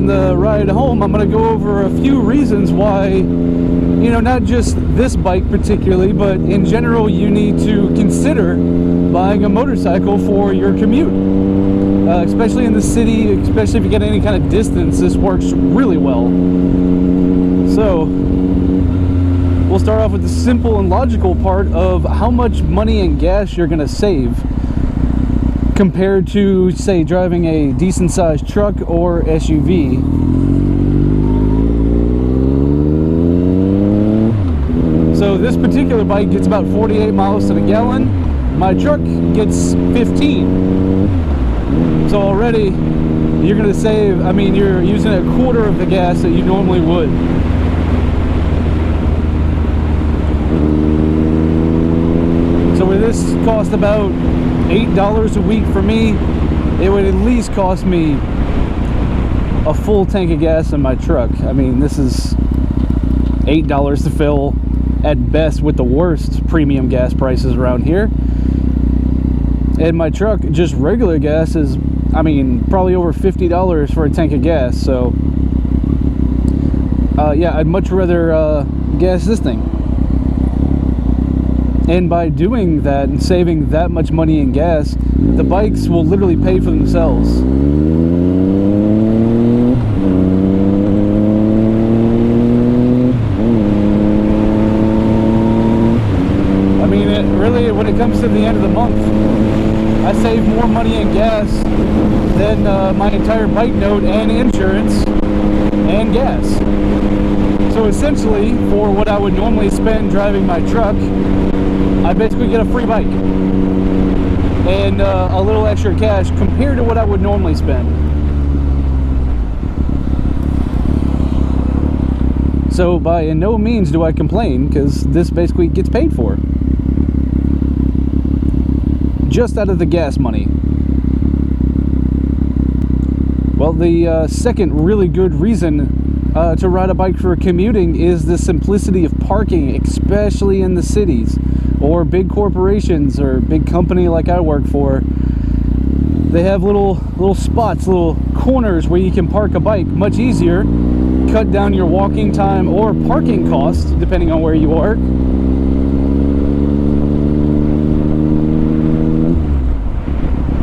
on the ride home, I'm going to go over a few reasons why, you know, not just this bike particularly, but in general, you need to consider buying a motorcycle for your commute. Especially in the city, especially if you get any kind of distance, this works really well. So, we'll start off with the simple and logical part of how much money and gas you're going to save compared to, say, driving a decent sized truck or SUV. So this particular bike gets about 48 miles to the gallon. My truck gets 15. So already you're going to save, I mean, you're using a quarter of the gas that you normally would. So with this cost about $8 a week for me, it would at least cost me a full tank of gas in my truck. I mean, this is $8 to fill at best with the worst premium gas prices around here. And my truck, just regular gas, is, I mean, probably over $50 for a tank of gas. So yeah, I'd much rather gas this thing. And by doing that and saving that much money in gas, the bikes will literally pay for themselves. I mean, really, when it comes to the end of the month, I save more money in gas than my entire bike note and insurance and gas. So essentially, for what I would normally spend driving my truck, I basically get a free bike and a little extra cash compared to what I would normally spend. So by no means do I complain, because this basically gets paid for just out of the gas money. Well, the second really good reason to ride a bike for commuting is the simplicity of parking, especially in the cities or big corporations or big company like I work for. They have little spots, little corners where you can park a bike much easier, cut down your walking time or parking costs depending on where you are.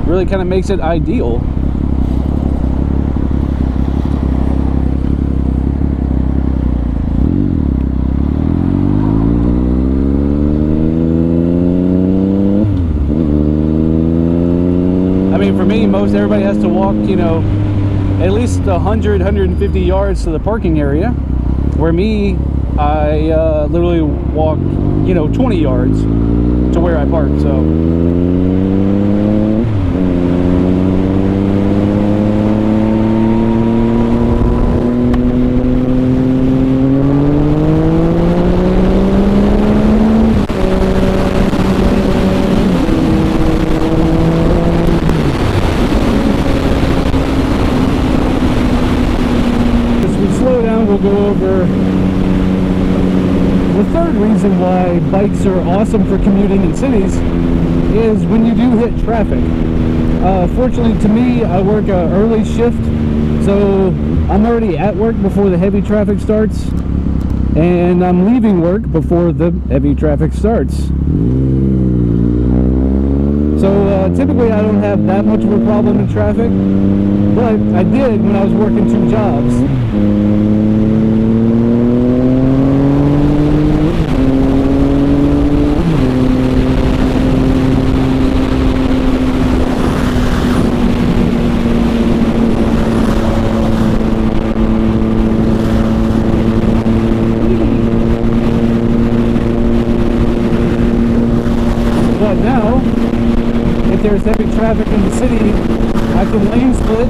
Really kind of makes it ideal. For me, most everybody has to walk, you know, at least 100, 150 yards to the parking area. Where me, I literally walk, you know, 20 yards to where I park, so. We'll go over the third reason why bikes are awesome for commuting in cities is when you do hit traffic. Fortunately to me, I work an early shift, so I'm already at work before the heavy traffic starts, and I'm leaving work before the heavy traffic starts. So typically I don't have that much of a problem in traffic, but I did when I was working two jobs. But now, if there's heavy traffic in the city, I can lane split,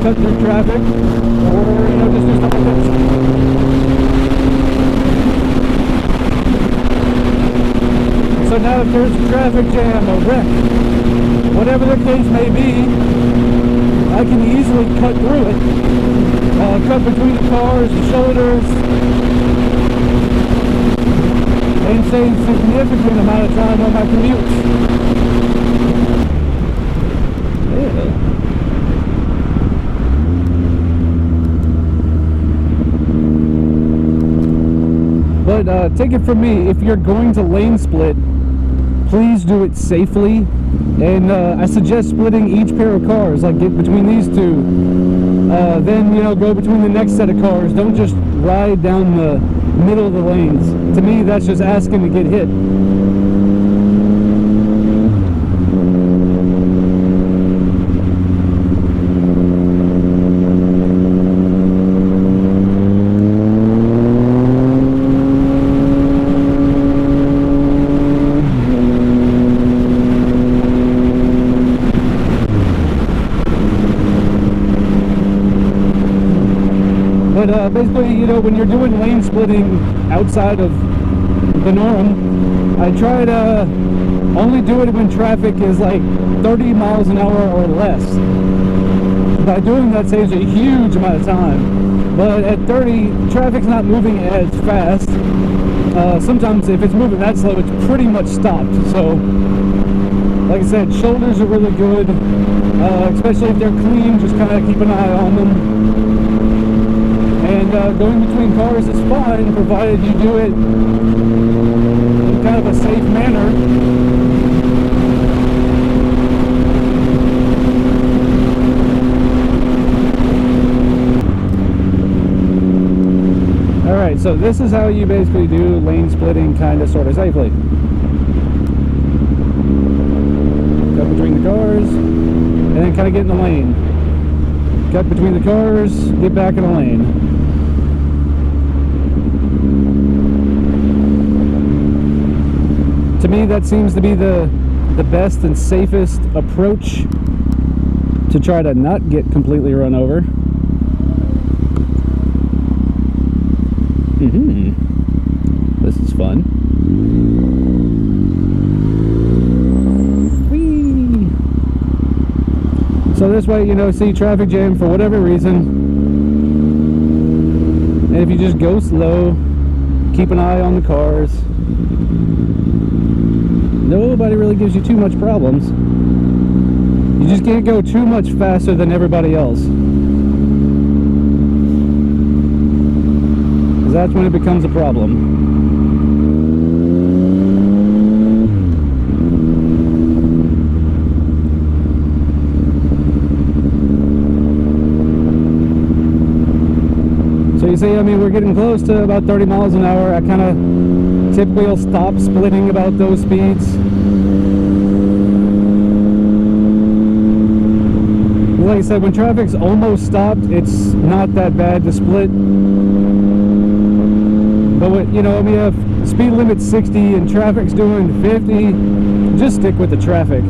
cut through traffic, or, you know, just do something else. So now if there's a traffic jam, a wreck, whatever the case may be, I can easily cut through it, cut between the cars, the shoulders, and save a significant amount of time on my commutes. take it from me, if you're going to lane split, please do it safely. And I suggest splitting each pair of cars, like get between these two, then, you know, go between the next set of cars. Don't just ride down the middle of the lanes. To me, that's just asking to get hit. But basically, you know, when you're doing lane splitting outside of the norm, I try to only do it when traffic is like 30 miles an hour or less. By doing that saves a huge amount of time. But at 30, traffic's not moving as fast. Sometimes if it's moving that slow, it's pretty much stopped. So, like I said, shoulders are really good, especially if they're clean. Just kind of keep an eye on them. And going between cars is fine, provided you do it in kind of a safe manner. Alright, so this is how you basically do lane splitting kind of sort of safely. Cut between the cars, and then kind of get in the lane. Cut between the cars, get back in the lane. To me, that seems to be the best and safest approach to try to not get completely run over. This is fun. Whee! So this way, you know, see traffic jam for whatever reason, and if you just go slow, keep an eye on the cars, nobody really gives you too much problems. You just can't go too much faster than everybody else, because that's when it becomes a problem. So you see, I mean, we're getting close to about 30 miles an hour. I kind of typically will stop splitting about those speeds. Like I said, when traffic's almost stopped, it's not that bad to split. But when, you know, we have speed limit 60 and traffic's doing 50, just stick with the traffic.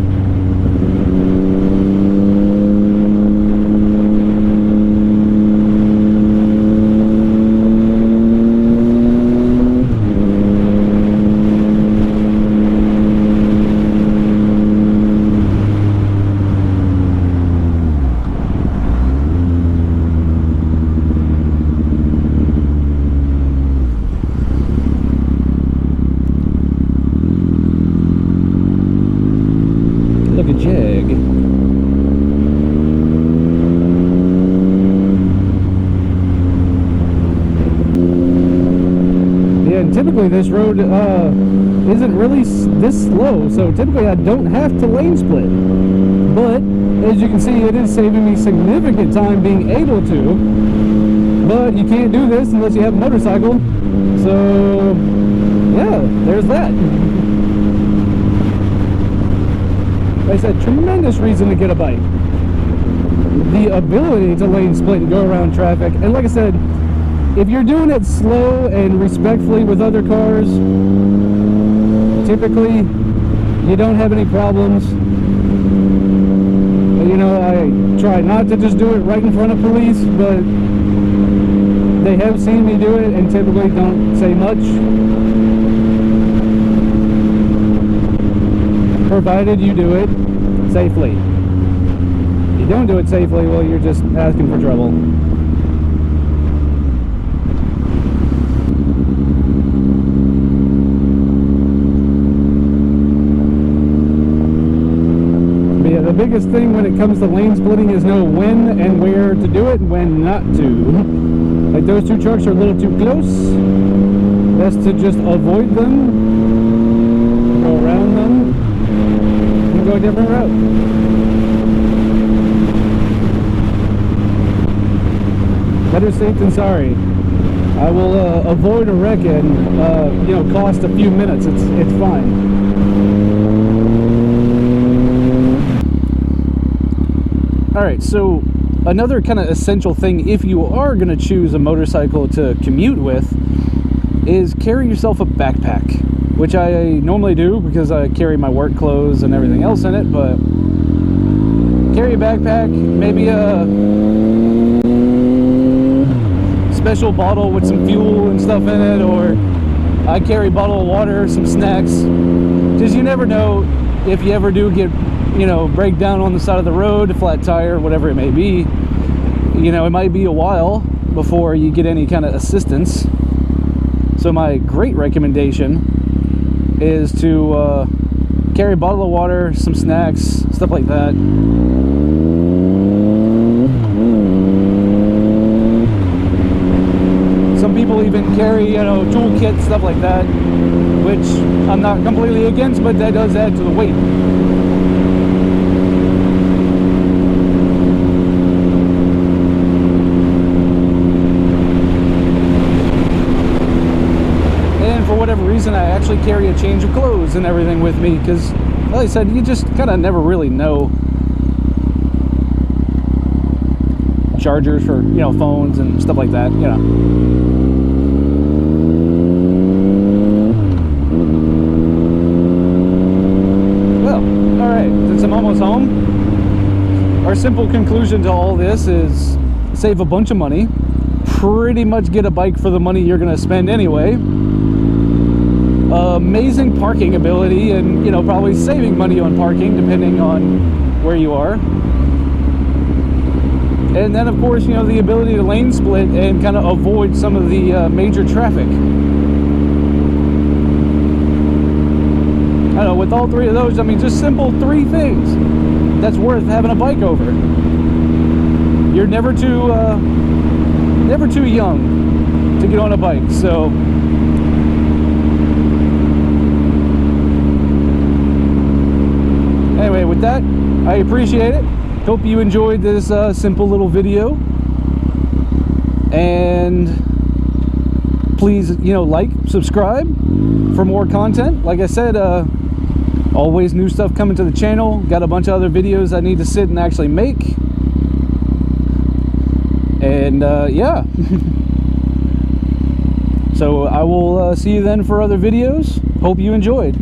Look at Jag. Yeah, and typically this road isn't really this slow, so typically I don't have to lane split. But as you can see, it is saving me significant time being able to. But you can't do this unless you have a motorcycle. So yeah, there's that. Like I said, tremendous reason to get a bike. The ability to lane split and go around traffic. And like I said, if you're doing it slow and respectfully with other cars, typically you don't have any problems. But, you know, I try not to just do it right in front of police, but they have seen me do it and typically don't say much. Provided you do it safely. If you don't do it safely, well, you're just asking for trouble. But yeah, the biggest thing when it comes to lane splitting is know when and where to do it and when not to. Like those two trucks are a little too close. best to just avoid them, go around them, and go a different route. Better safe than sorry. I will avoid a wreck and you know, cost a few minutes. It's fine. All right, so another kind of essential thing if you are going to choose a motorcycle to commute with is carry yourself a backpack, which I normally do because I carry my work clothes and everything else in it. But carry a backpack, maybe a special bottle with some fuel and stuff in it, or I carry a bottle of water, some snacks, because you never know if you ever do get, you know, break down on the side of the road, a flat tire, whatever it may be. You know, it might be a while before you get any kind of assistance. So my great recommendation is to carry a bottle of water, some snacks, stuff like that. Some people even carry, you know, toolkit, stuff like that, which I'm not completely against, but that does add to the weight. And for whatever reason, I actually carry a change of clothes and everything with me, because, like I said, you just kind of never really know. Chargers for, you know, phones and stuff like that, you know. Since I'm almost home, our simple conclusion to all this is save a bunch of money, pretty much get a bike for the money you're going to spend anyway, amazing parking ability, and, you know, probably saving money on parking depending on where you are, and then of course, you know, the ability to lane split and kind of avoid some of the major traffic. I don't know, with all three of those, I mean, just simple three things that's worth having a bike over. You're never too young to get on a bike. So anyway, with that, I appreciate it. Hope you enjoyed this simple little video, and please, you know, like, subscribe for more content. Like I said, always new stuff coming to the channel. Got a bunch of other videos I need to sit and actually make. And yeah. So I will see you then for other videos. Hope you enjoyed.